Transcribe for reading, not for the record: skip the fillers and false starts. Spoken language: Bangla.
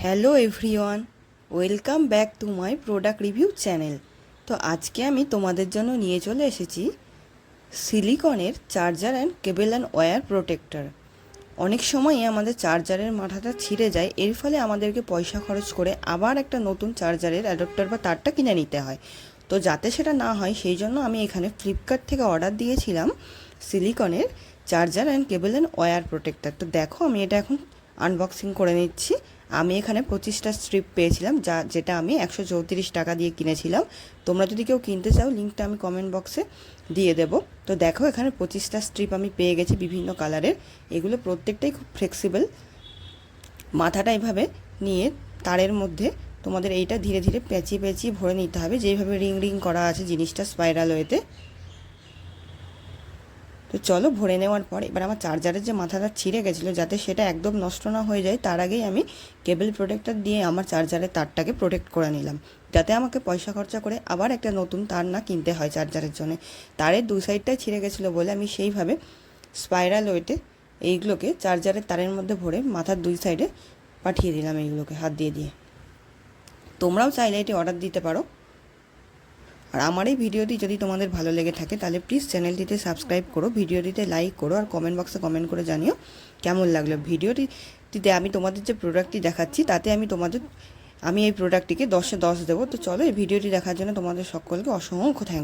Hello everyone, welcome back to my product review channel. তো আজকে আমি তোমাদের জন্য নিয়ে চলে এসেছি সিলিকনের charger and cable and wire protector. অনেক সময়ই আমাদের চার্জারের মাথাটা ছিঁড়ে যায়, এর ফলে আমাদেরকে পয়সা খরচ করে আবার একটা নতুন চার্জারের অ্যাডাপ্টার বা তারটা কিনে নিতে হয়। তো যাতে সেটা না হয় সেই জন্য আমি এখানে ফ্লিপকার্ট থেকে অর্ডার দিয়েছিলাম সিলিকনের charger and cable and wire protector. তো দেখো আমি এটা এখন আনবক্সিং করে নিচ্ছি। আমি এখানে 25টা স্ট্রিপ পেয়েছিলাম, যেটা আমি 134 টাকা দিয়ে কিনেছিলাম। তোমরা যদি কেউ কিনতে চাও লিঙ্কটা আমি কমেন্ট বক্সে দিয়ে দেবো। তো দেখো এখানে 25টা স্ট্রিপ আমি পেয়ে গেছি বিভিন্ন কালারের। এগুলো প্রত্যেকটাই খুব ফ্লেক্সিবল। মাথাটা এইভাবে নিয়ে তারের মধ্যে তোমাদের এইটা ধীরে ধীরে পেঁচিয়ে পেঁচিয়ে ভরে নিতে হবে, যেইভাবে রিং রিং করা আছে জিনিসটা স্পাইরাল ওয়েতে। তো চলো ভরে নেওয়ার পর এবার আমার চার্জারের যে মাথাটা ছিঁড়ে গেছিলো, যাতে সেটা একদম নষ্ট না হয়ে যায় তার আগেই আমি কেবল প্রোটেক্টর দিয়ে আমার চার্জারের তারটাকে প্রোটেক্ট করে নিলাম, যাতে আমাকে পয়সা খরচা করে আবার একটা নতুন তার না কিনতে হয় চার্জারের জন্য। তারের দু সাইডটাই ছিঁড়ে গেছিলো বলে আমি সেইভাবে স্পাইরাল ওয়েতে এইগুলোকে চার্জারের তারের মধ্যে ভরে মাথার দুই সাইডে পাঠিয়ে দিলাম এইগুলোকে হাত দিয়ে দিয়ে। তোমরাও চাইলে এটি অর্ডার দিতে পারো। আর আমার এই ভিডিওটি যদি তোমাদের ভালো লেগে থাকে তাহলে প্লিজ চ্যানেলটিতে সাবস্ক্রাইব করো, ভিডিওটিতে লাইক করো, আর কমেন্ট বক্সে কমেন্ট করে জানিও কেমন লাগলো ভিডিওটিতে আমি তোমাদের যে প্রোডাক্টটি দেখাচ্ছি তাতে আমি এই প্রোডাক্টটিকে 10-এ 10 দেবো। তো চলো এই ভিডিওটি দেখার জন্য তোমাদের সকলকে অসংখ্য থ্যাংক